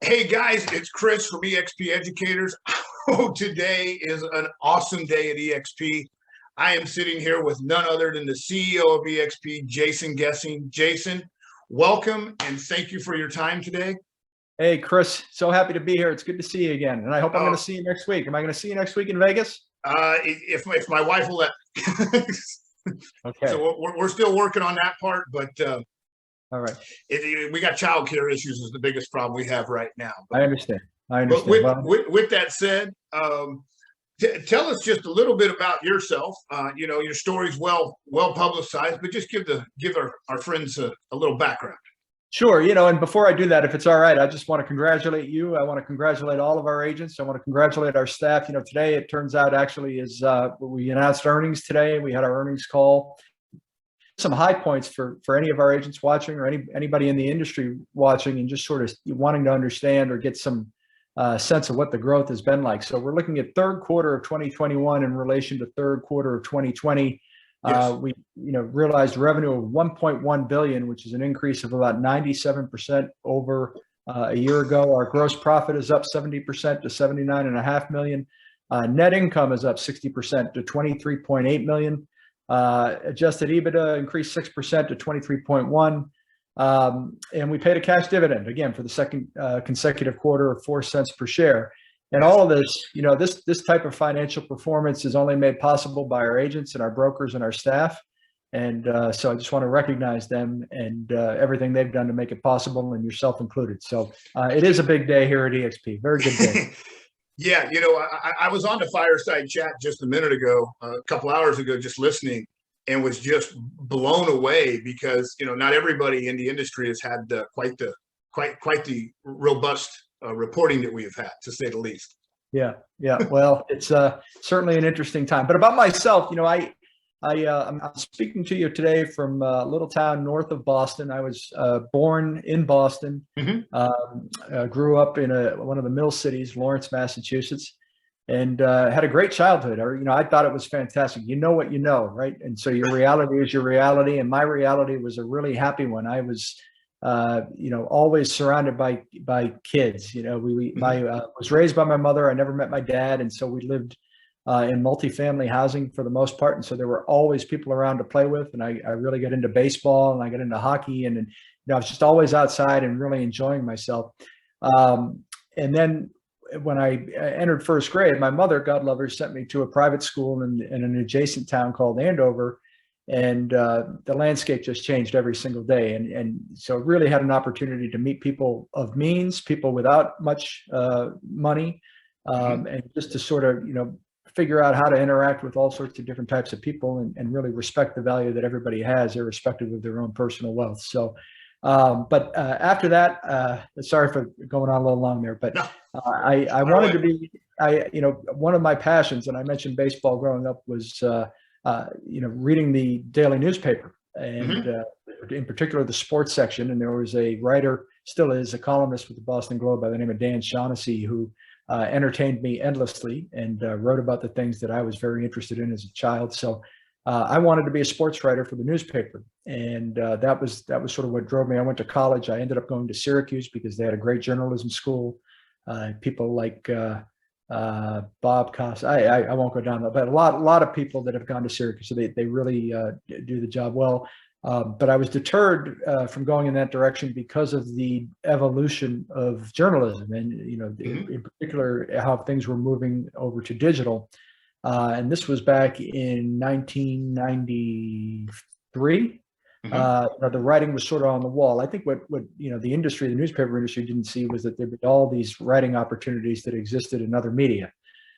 Hey guys, it's Chris from eXp Educators. Oh, today is an awesome day at eXp. I am sitting here with none other than the CEO of eXp, Jason Gesing. Jason, welcome and thank you for your time today. Hey, Chris, so happy to be here. It's good to see you again. And I hope I'm going to see you next week. Am I going to see you next week in Vegas? If my wife will let. Okay. So we're still working on that part, but all right. We got childcare issues is the biggest problem we have right now. But, I understand. But with that said, tell us just a little bit about yourself. Your story's well publicized, but just give our friends a little background. Sure. And before I do that, if it's all right, I just want to congratulate you. I want to congratulate all of our agents. I want to congratulate our staff. Today it turns out actually is we announced earnings today. We had our earnings call. Some high points for any of our agents watching or anybody in the industry watching and just sort of wanting to understand or get some sense of what the growth has been like. So we're looking at third quarter of 2021 in relation to third quarter of 2020. Yes. We realized revenue of 1.1 billion, which is an increase of about 97% over a year ago. Our gross profit is up 70% to 79.5 million. Net income is up 60% to 23.8 million. Adjusted EBITDA increased 6% to 23.1. And we paid a cash dividend again for the second consecutive quarter of 4 cents per share. And all of this, this type of financial performance is only made possible by our agents and our brokers and our staff. And so I just want to recognize them and everything they've done to make it possible, and yourself included. So it is a big day here at eXp. Very good day. Yeah, I was on the fireside chat just a minute ago, a couple hours ago, just listening, and was just blown away because not everybody in the industry has had quite the robust reporting that we have had, to say the least. Yeah. Well, it's certainly an interesting time. But about myself, I'm speaking to you today from a little town north of Boston. I was born in Boston, grew up in one of the mill cities, Lawrence, Massachusetts, and had a great childhood. I thought it was fantastic. You know what you know, right? And so your reality is your reality, and my reality was a really happy one. I was always surrounded by kids. I was raised by my mother. I never met my dad, and so we lived in multifamily housing for the most part, and so there were always people around to play with. And I really got into baseball, and I got into hockey, and I was just always outside and really enjoying myself. And then when I entered first grade, my mother, God love her, sent me to a private school in an adjacent town called Andover. And the landscape just changed every single day. And so really had an opportunity to meet people of means, people without much money, and just to sort of, figure out how to interact with all sorts of different types of people and really respect the value that everybody has, irrespective of their own personal wealth. So, but after that, sorry for going on a little long there, but I wanted to be, one of my passions, and I mentioned baseball growing up, was reading the daily newspaper, and in particular the sports section. And there was a writer, still is a columnist with the Boston Globe by the name of Dan Shaughnessy, who entertained me endlessly and wrote about the things that I was very interested in as a child. So I wanted to be a sports writer for the newspaper, and that was sort of what drove me. I went to college. I ended up going to Syracuse because they had a great journalism school. People like Bob Costa. I won't go down that, but a lot of people that have gone to Syracuse, so they really do the job well. But I was deterred from going in that direction because of the evolution of journalism, and in particular how things were moving over to digital. And this was back in 1993. The writing was sort of on the wall. I think what the industry, the newspaper industry, didn't see was that there were all these writing opportunities that existed in other media.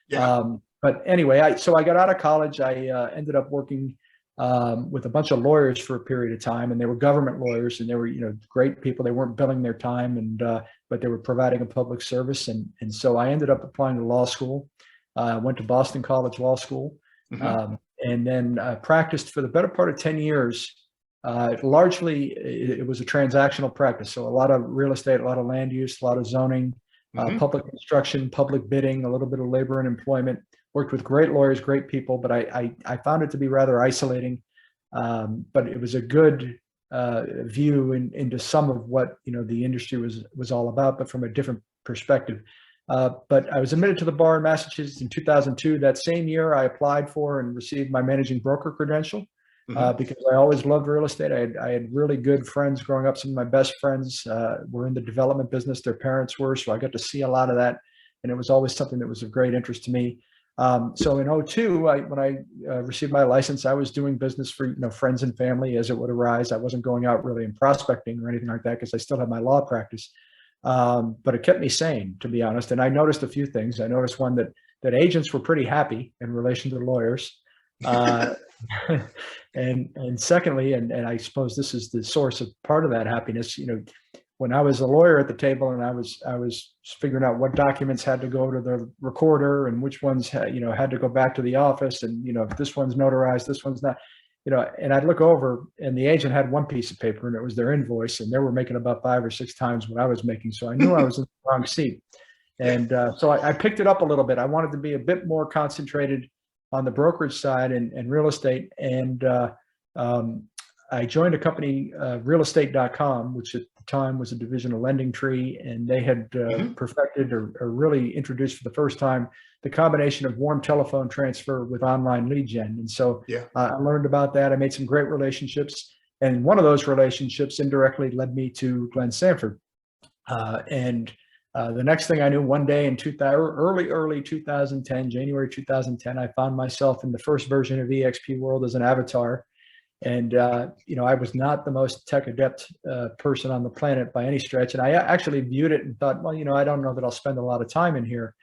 Yeah. But anyway, so I got out of college. I ended up working with a bunch of lawyers for a period of time, and they were government lawyers, and they were great people. They weren't billing their time, but they were providing a public service. And so I ended up applying to law school. Went to Boston College Law School, and then practiced for the better part of 10 years. Largely, it was a transactional practice. So a lot of real estate, a lot of land use, a lot of zoning, public construction, public bidding, a little bit of labor and employment. Worked with great lawyers, great people, but I found it to be rather isolating. But it was a good view into some of what the industry was all about, but from a different perspective. But I was admitted to the bar in Massachusetts in 2002. That same year, I applied for and received my managing broker credential because I always loved real estate. I had really good friends growing up. Some of my best friends were in the development business. Their parents were, so I got to see a lot of that. And it was always something that was of great interest to me. So in 2002, when I received my license, I was doing business for friends and family as it would arise. I wasn't going out really and prospecting or anything like that because I still had my law practice. But it kept me sane, to be honest. And I noticed a few things. I noticed one that agents were pretty happy in relation to lawyers. And secondly, and I suppose this is the source of part of that happiness, when I was a lawyer at the table and I was figuring out what documents had to go to the recorder and which ones had to go back to the office, and if this one's notarized, this one's not, and I'd look over and the agent had one piece of paper and it was their invoice, and they were making about 5 or 6 times what I was making. So I knew I was in the wrong seat. And so I picked it up a little bit. I wanted to be a bit more concentrated on the brokerage side and real estate. And I joined a company, realestate.com, which at the time was a division of Lending Tree, and they had perfected or really introduced for the first time the combination of warm telephone transfer with online lead gen. And so I learned about that. I made some great relationships, and one of those relationships indirectly led me to Glenn Sanford. The next thing I knew, one day in early 2010, January 2010, I found myself in the first version of eXp World as an avatar. And, I was not the most tech adept person on the planet by any stretch. And I actually viewed it and thought, well, I don't know that I'll spend a lot of time in here.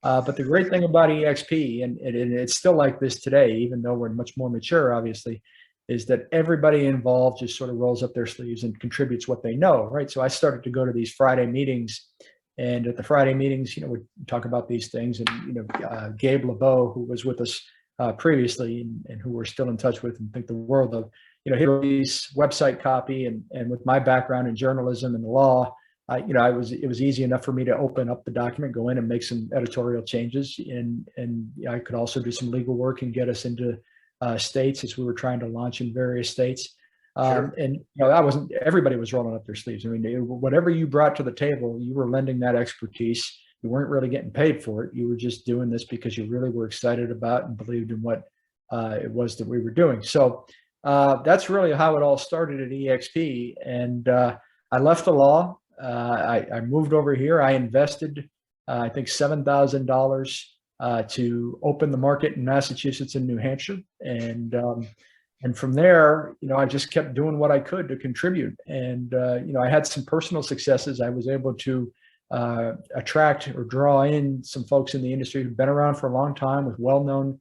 But the great thing about eXp, and it's still like this today, even though we're much more mature, obviously, is that everybody involved just sort of rolls up their sleeves and contributes what they know, right? So I started to go to these Friday meetings. And at the Friday meetings, we talk about these things. And, Gabe LeBeau, who was with us previously and who we're still in touch with and think the world of, he released website copy, and with my background in journalism and the law, it was easy enough for me to open up the document, go in and make some editorial changes. And I could also do some legal work and get us into states as we were trying to launch in various states. And everybody was rolling up their sleeves. I mean, whatever you brought to the table, you were lending that expertise. You weren't really getting paid for it. You were just doing this because you really were excited about and believed in what it was that we were doing. So that's really how it all started at eXp. And I left the law. I moved over here. I invested, I think, $7,000 to open the market in Massachusetts and New Hampshire. And from there, I just kept doing what I could to contribute. And, I had some personal successes. I was able to attract or draw in some folks in the industry who've been around for a long time with well-known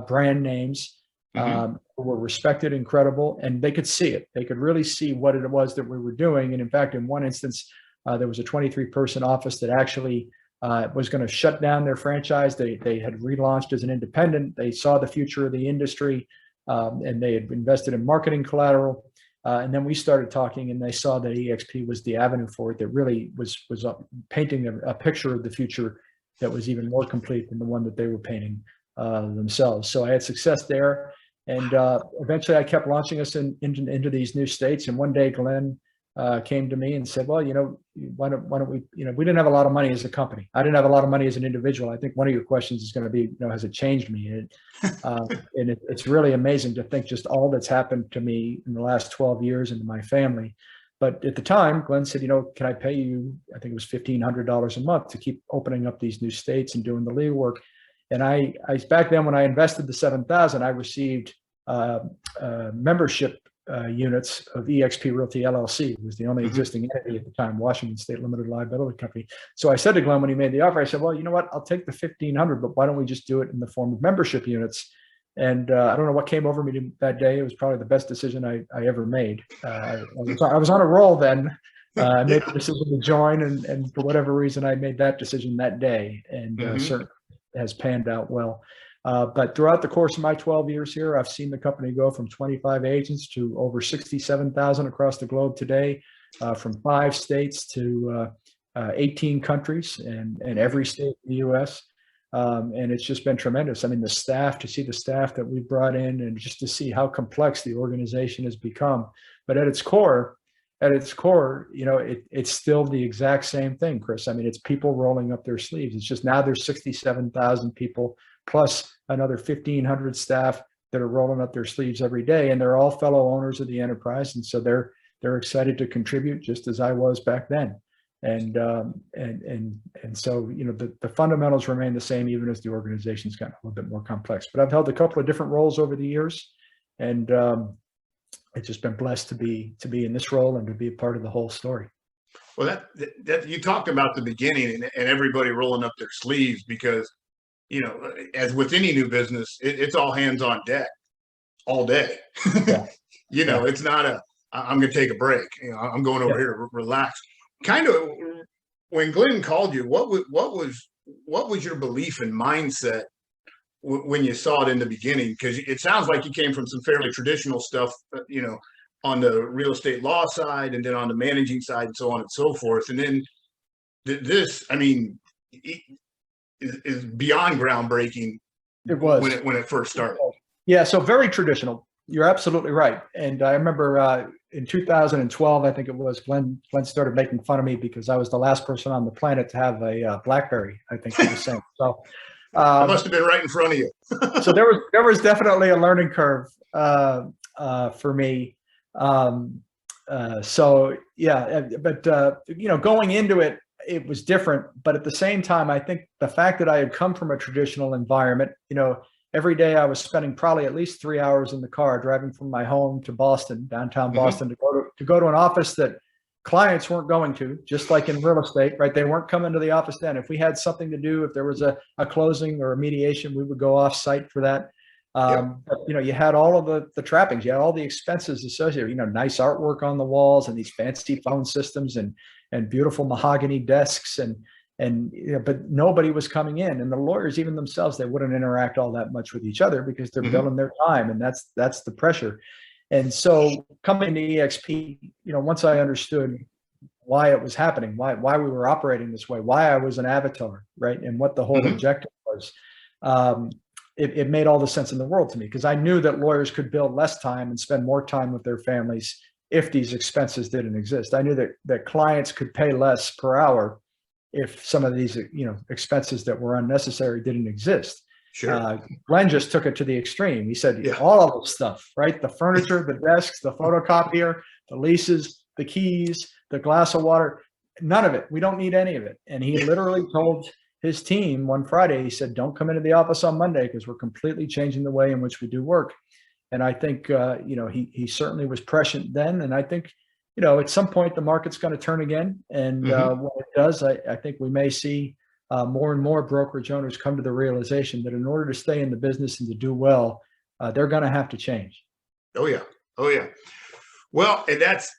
brand names, who were respected and credible, and they could see it. They could really see what it was that we were doing. And in fact, in one instance, there was a 23-person office that actually was going to shut down their franchise. They had relaunched as an independent. They saw the future of the industry. And they had invested in marketing collateral. And then we started talking, and they saw that eXp was the avenue for it that really was painting a picture of the future that was even more complete than the one that they were painting themselves. So I had success there. And eventually I kept launching us into these new states. And one day Glenn came to me and said, well, why don't we, we didn't have a lot of money as a company. I didn't have a lot of money as an individual. I think one of your questions is going to be, has it changed me? And it's really amazing to think just all that's happened to me in the last 12 years and to my family. But at the time, Glenn said, can I pay you, I think it was $1,500 a month to keep opening up these new states and doing the legal work. And I back then, when I invested the $7,000, I received membership units of eXp Realty LLC. It was the only existing entity at the time, Washington State Limited Liability Company. So I said to Glenn when he made the offer, I said, well, you know what, I'll take the $1,500, but why don't we just do it in the form of membership units? And I don't know what came over me that day. It was probably the best decision I ever made. I was on a roll then. I made the decision to join, and for whatever reason, I made that decision that day, and certainly has panned out well. But throughout the course of my 12 years here, I've seen the company go from 25 agents to over 67,000 across the globe today, from 5 states to 18 countries and every state in the U.S. And it's just been tremendous. I mean, to see the staff that we brought in, and just to see how complex the organization has become, But at its core, it's still the exact same thing, Chris. I mean, it's people rolling up their sleeves. It's just now there's 67,000 people plus another 1,500 staff that are rolling up their sleeves every day, and they're all fellow owners of the enterprise, and so they're excited to contribute, just as I was back then. And so the fundamentals remain the same, even as the organization's gotten a little bit more complex. But I've held a couple of different roles over the years, and I've just been blessed to be in this role and to be a part of the whole story. Well, that you talked about the beginning and everybody rolling up their sleeves, because as with any new business, it's all hands on deck all day. Yeah. It's not I'm going to take a break. I'm going over here to relax. Kind of when Glenn called you, what was your belief and mindset when you saw it in the beginning? Because it sounds like you came from some fairly traditional stuff, on the real estate law side, and then on the managing side, and so on and so forth. And then this, I mean, is beyond groundbreaking. It was when it first started. Yeah, so very traditional. You're absolutely right. And I remember in 2012, I think it was, Glenn started making fun of me because I was the last person on the planet to have a BlackBerry, I think he was saying. So I must have been right in front of you. So there was definitely a learning curve for me. So yeah, but going into it, it was different. But at the same time, I think the fact that I had come from a traditional environment, every day I was spending probably at least 3 hours in the car driving from my home to Boston, downtown Boston, to go to an office that clients weren't going to, just like in real estate, right? They weren't coming to the office then. If we had something to do, if there was a closing or a mediation, we would go off site for that. You had all of the trappings, you had all the expenses associated, nice artwork on the walls and these fancy phone systems and beautiful mahogany desks but nobody was coming in, and the lawyers, even themselves, they wouldn't interact all that much with each other because they're billing their time, and that's the pressure. And so coming to eXp, once I understood why it was happening, why we were operating this way, why I was an avatar, right, and what the whole objective was, it made all the sense in the world to me, because I knew that lawyers could bill less time and spend more time with their families if these expenses didn't exist. I knew that clients could pay less per hour if some of these expenses that were unnecessary didn't exist. Sure. Glenn just took it to the extreme. He said, all of the stuff, right? The furniture, the desks, the photocopier, the leases, the keys, the glass of water, none of it. We don't need any of it. And he literally told his team one Friday, he said, don't come into the office on Monday because we're completely changing the way in which we do work. And I think, he certainly was prescient then. And I think, at some point the market's going to turn again. And when it does, I think we may see more and more brokerage owners come to the realization that in order to stay in the business and to do well, they're going to have to change. Oh yeah. Well, and that's,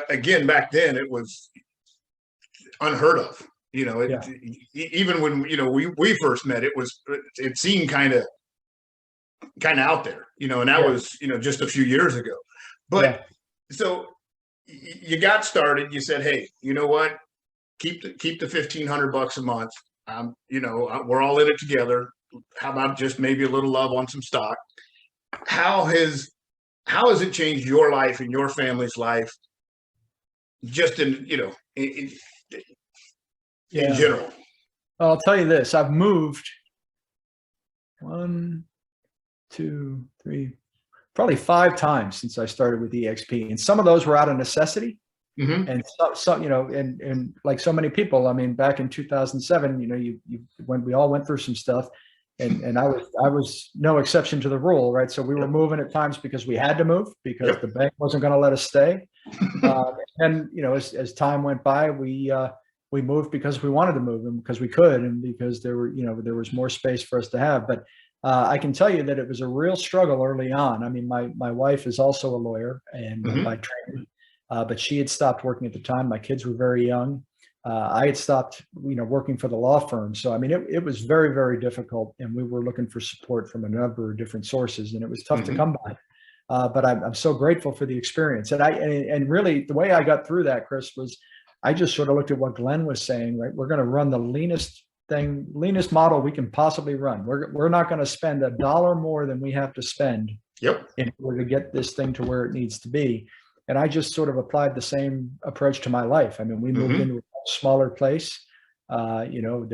again, back then it was unheard of. Even when we first met, it seemed kind of out there, and that was just a few years ago. But so you got started. You said, hey, you know what? Keep the $1,500 a month. We're all in it together. How about just maybe a little love on some stock? How has it changed your life and your family's life? Just in general. I'll tell you this. I've moved 1, 2, 3, probably 5 times since I started with eXp, and some of those were out of necessity. And so and like so many people, I mean, back in 2007, when we all went through some stuff, and I was no exception to the rule, right? So we were moving at times because we had to move because the bank wasn't going to let us stay. And as time went by, we moved because we wanted to move and because we could, and because there was more space for us to have. But I can tell you that it was a real struggle early on. I mean, my wife is also a lawyer and by training, but she had stopped working at the time. My kids were very young. I had stopped, working for the law firm. So, I mean, it was very, very difficult, and we were looking for support from a number of different sources, and it was tough to come by. But I'm so grateful for the experience. And really the way I got through that, Chris, was I just sort of looked at what Glenn was saying, right? We're going to run the leanest model we can possibly run. We're not going to spend $1 more than we have to spend Yep. in order to get this thing to where it needs to be. And I just sort of applied the same approach to my life. I mean, we moved into a smaller place. You know,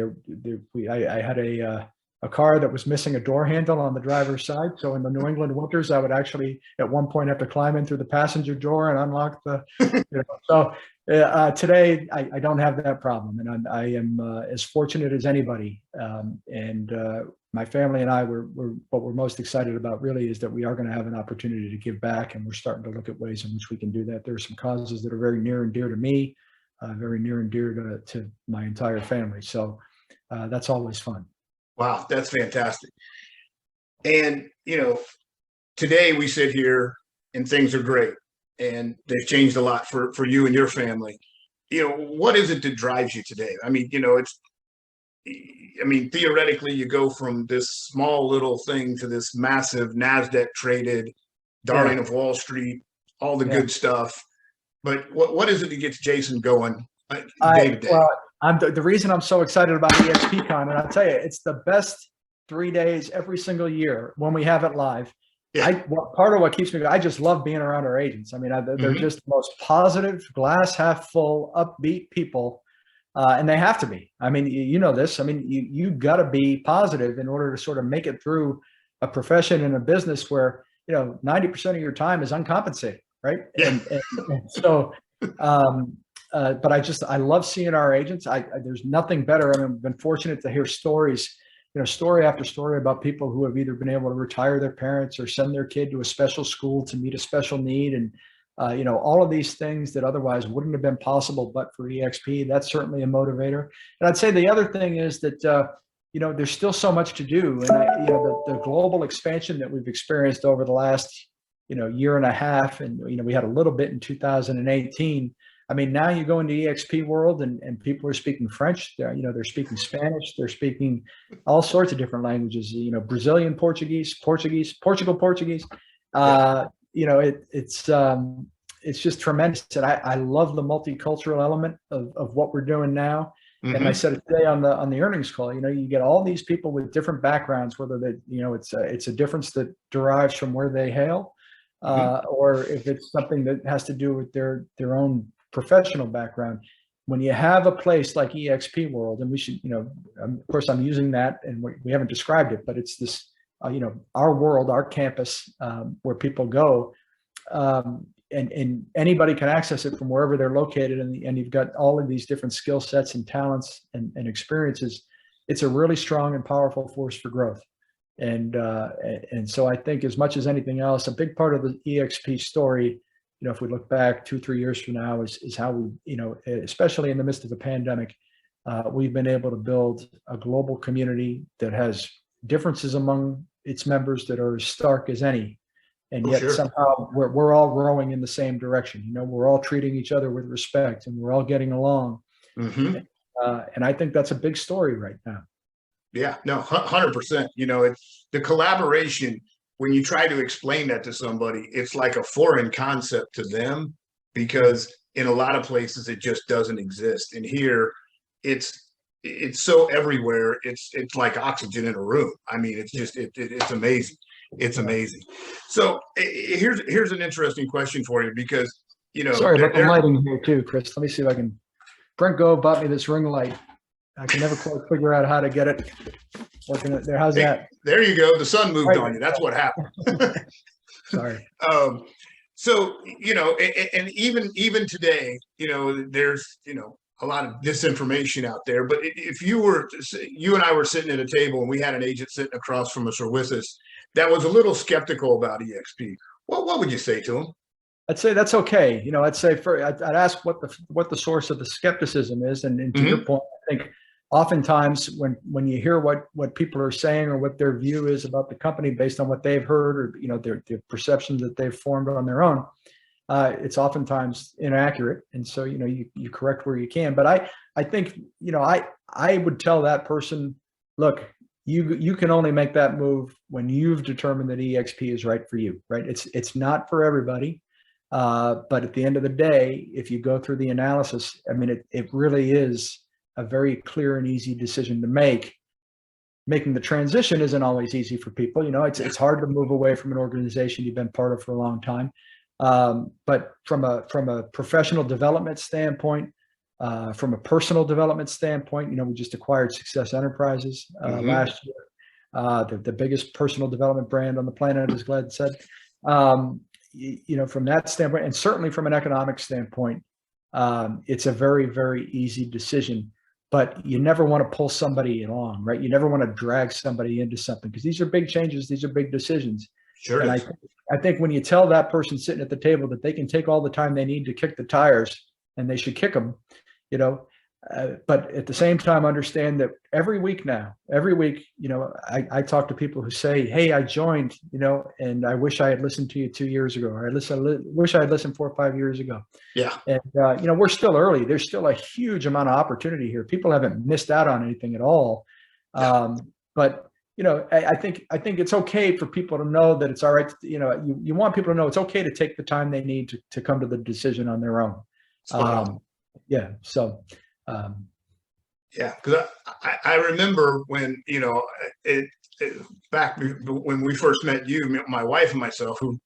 I had a car that was missing a door handle on the driver's side. So in the New England winters, I would actually at one point have to climb in through the passenger door and unlock the, you know, so today I don't have that problem, and I am as fortunate as anybody. And my family and I what we're most excited about really is that we are going to have an opportunity to give back, and we're starting to look at ways in which we can do that. There are some causes that are very near and dear to me, very near and dear to my entire family. So that's always fun. Wow, that's fantastic. And, you know, today we sit here and things are great and they've changed a lot for you and your family. You know, what is it that drives you today? I mean, you know, theoretically, you go from this small little thing to this massive NASDAQ traded darling of Wall Street, all the good stuff. But what is it that gets Jason going day to day? Well, the reason I'm so excited about eXpCon, and I'll tell you, it's the best 3 days every single year when we have it live. Part of what keeps me going, I just love being around our agents. I mean, they're just the most positive, glass half full, upbeat people. And they have to be. I mean, you know this. I mean, you got to be positive in order to sort of make it through a profession and a business where, you know, 90% of your time is uncompensated, right? Yeah. And so, but I love seeing our agents. There's nothing better. I mean, I've been fortunate to hear stories, you know, story after story about people who have either been able to retire their parents or send their kid to a special school to meet a special need. And, you know, all of these things that otherwise wouldn't have been possible, but for eXp, that's certainly a motivator. And I'd say the other thing is that, you know, there's still so much to do. And, you know, the global expansion that we've experienced over the last, you know, year and a half, and, you know, we had a little bit in 2018. I mean, now you go into eXp world and people are speaking French, you know, they're speaking Spanish, they're speaking all sorts of different languages, you know, Brazilian Portuguese, Portugal Portuguese. You know, it's just tremendous. And I love the multicultural element of what we're doing now. And I said it today on the earnings call, you know, you get all these people with different backgrounds, whether they, you know, it's a difference that derives from where they hail, or if it's something that has to do with their own professional background. When you have a place like eXp World, and we should, you know, of course I'm using that, and we haven't described it, but it's this, you know, our world, our campus, where people go, and anybody can access it from wherever they're located, and you've got all of these different skill sets and talents and experiences. It's a really strong and powerful force for growth. And so I think, as much as anything else, a big part of the eXp story, you know, if we look back 2-3 years from now, is how we, you know, especially in the midst of the pandemic, we've been able to build a global community that has differences among its members that are as stark as any. And yet somehow we're all rowing in the same direction. You know, we're all treating each other with respect, and we're all getting along. And I think that's a big story right now. Yeah, no, 100%. You know, it's the collaboration. When you try to explain that to somebody, it's like a foreign concept to them, because in a lot of places it just doesn't exist. And here it's so everywhere. It's like oxygen in a room. I mean, it's just, it's amazing. It's amazing. So here's an interesting question for you, because, you know, sorry about the lighting here too, Chris. Let me see if I can. Brent Go bought me this ring light. I can never quite figure out how to get it working there. How's that? There you go. The sun moved on you. That's what happened. Sorry. So, you know, and even today, you know, there's, you know, a lot of disinformation out there. But if you and I were sitting at a table and we had an agent sitting across from us or with us that was a little skeptical about eXp, what would you say to him? I'd say that's okay. You know, I'd say I'd ask what the source of the skepticism is, and to your point, I think oftentimes when you hear what people are saying or what their view is about the company based on what they've heard, or, you know, their perceptions that they've formed on their own, it's oftentimes inaccurate. And so, you know, you correct where you can. But I think, you know, I would tell that person, look, you can only make that move when you've determined that eXp is right for you, right? It's not for everybody. But at the end of the day, if you go through the analysis, I mean, it really is a very clear and easy decision to make. making the transition isn't always easy for people. It's hard to move away from an organization you've been part of for a long time. But from a professional development standpoint, from a personal development standpoint, we just acquired Success Enterprises last year. The biggest personal development brand on the planet, as Glenn said. From that standpoint, and certainly from an economic standpoint, it's a very, very easy decision. But you never want to pull somebody along, right? You never want to drag somebody into something, because these are big changes. These are big decisions. Sure. And I think when you tell that person sitting at the table that they can take all the time they need to kick the tires, and they should kick them, but at the same time, understand that every week, I talk to people who say, hey, I joined, and I wish I had listened to you 2 years ago, or wish I had listened 4 or 5 years ago. Yeah. And, we're still early. There's still a huge amount of opportunity here. People haven't missed out on anything at all. Yeah. But, I think it's okay for people to know that it's all right. You want people to know it's okay to take the time they need to come to the decision on their own. Yeah. So, yeah, because I remember when, back when we first met you, my wife and myself, who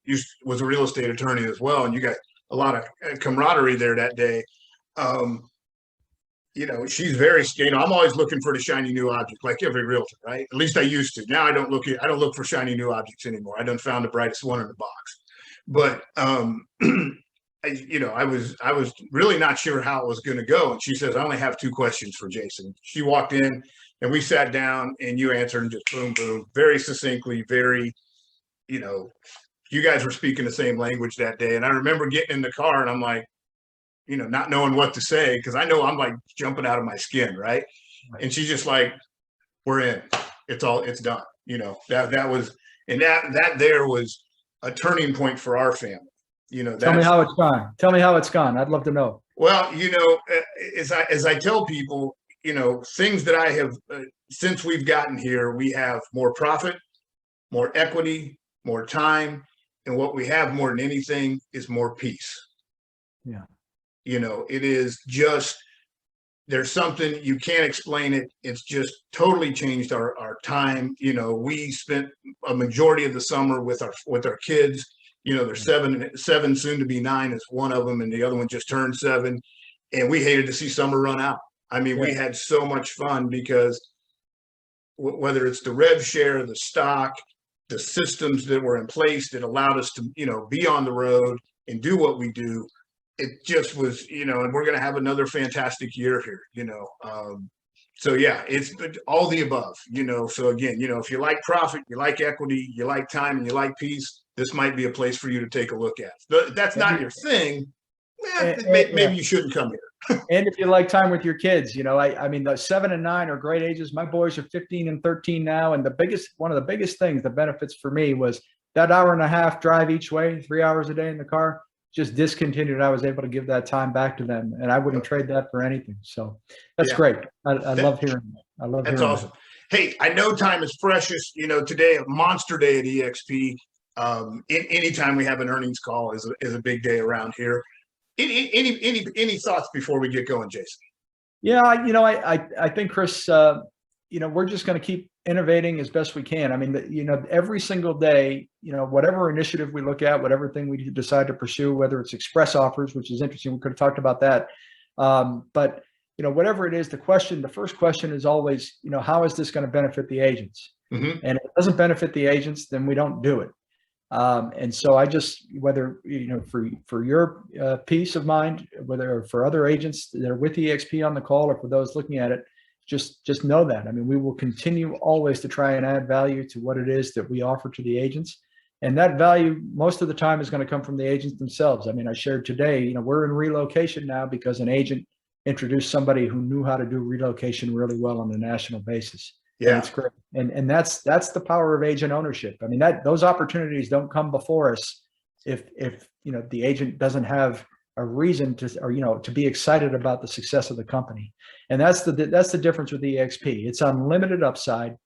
was a real estate attorney as well, and you got a lot of camaraderie there that day. She's very, I'm always looking for the shiny new object, like every realtor, right? At least I used to. Now I don't look for shiny new objects anymore. I done found the brightest one in the box. But I was really not sure how it was going to go. And she says, I only have 2 questions for Jason. She walked in and we sat down and you answered, and just boom, boom, very succinctly, very, you guys were speaking the same language that day. And I remember getting in the car and I'm like, not knowing what to say, because I know I'm like jumping out of my skin. Right. And she's just like, we're in, it's done. That was, and that there was a turning point for our family. Tell me how it's gone. Tell me how it's gone. I'd love to know. Well, as I tell people, things that I have, since we've gotten here, we have more profit, more equity, more time. And what we have more than anything is more peace. Yeah. It is just, there's something, you can't explain it. It's just totally changed our time. We spent a majority of the summer with our kids. There's 7, soon to be 9 is one of them, and the other one just turned 7. And we hated to see summer run out. I mean, we had so much fun because whether it's the rev share, the stock, the systems that were in place that allowed us to, be on the road and do what we do, it just was, and we're going to have another fantastic year here, So yeah, it's all the above, so again, if you like profit, you like equity, you like time, and you like peace, this might be a place for you to take a look at. If that's not your thing, maybe you shouldn't come here. And if you like time with your kids, I mean, the 7 and 9 are great ages. My boys are 15 and 13 now. And one of the biggest things, the benefits for me, was that hour and a half drive each way, 3 hours a day in the car, just discontinued. I was able to give that time back to them, and I wouldn't trade that for anything. So that's great. I love hearing that. I love hearing that. That's awesome. Hey, I know time is precious. Today, a monster day at eXp. Anytime we have an earnings call is a big day around here. Any thoughts before we get going, Jason? Yeah, I think, Chris, we're just going to keep innovating as best we can. I mean, every single day, whatever initiative we look at, whatever thing we decide to pursue, whether it's express offers, which is interesting, we could have talked about that. But whatever it is, the first question is always, how is this going to benefit the agents? Mm-hmm. And if it doesn't benefit the agents, then we don't do it. And so I just, whether, for your peace of mind, whether for other agents that are with eXp on the call, or for those looking at it, just know that. I mean, we will continue always to try and add value to what it is that we offer to the agents. And that value, most of the time, is going to come from the agents themselves. I mean, I shared today, we're in relocation now because an agent introduced somebody who knew how to do relocation really well on a national basis. Yeah, it's great. And that's the power of agent ownership. I mean, those opportunities don't come before us if the agent doesn't have a reason to be excited about the success of the company. And that's the difference with eXp. It's unlimited upside,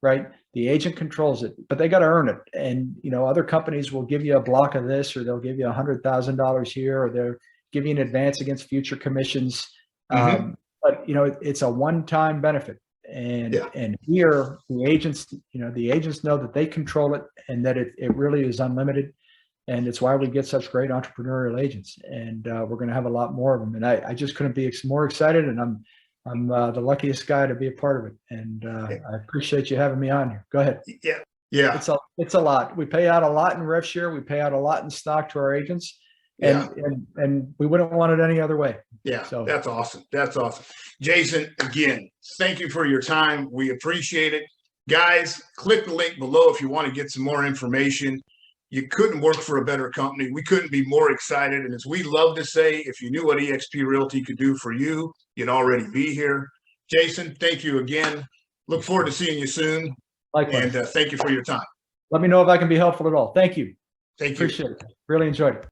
right? The agent controls it, but they got to earn it. And other companies will give you a block of this, or they'll give you $100,000 here, or they'll give you an advance against future commissions. Mm-hmm. But it's a one-time benefit. And Yeah. and here the agents, the agents know that they control it and that it really is unlimited. And it's why we get such great entrepreneurial agents. And we're going to have a lot more of them. And I just couldn't be more excited. And I'm the luckiest guy to be a part of it. And I appreciate you having me on here. Go ahead. Yeah. Yeah. It's a lot. We pay out a lot in rev share. We pay out a lot in stock to our agents. And we wouldn't want it any other way. Yeah. So That's awesome. That's awesome. Jason, again, thank you for your time. We appreciate it. Guys, click the link below if you want to get some more information. You couldn't work for a better company. We couldn't be more excited. And as we love to say, if you knew what eXp Realty could do for you, you'd already be here. Jason, thank you again. Look forward to seeing you soon. likewise. And thank you for your time. Let me know if I can be helpful at all. Thank you. Thank you. Appreciate it. Really enjoyed it.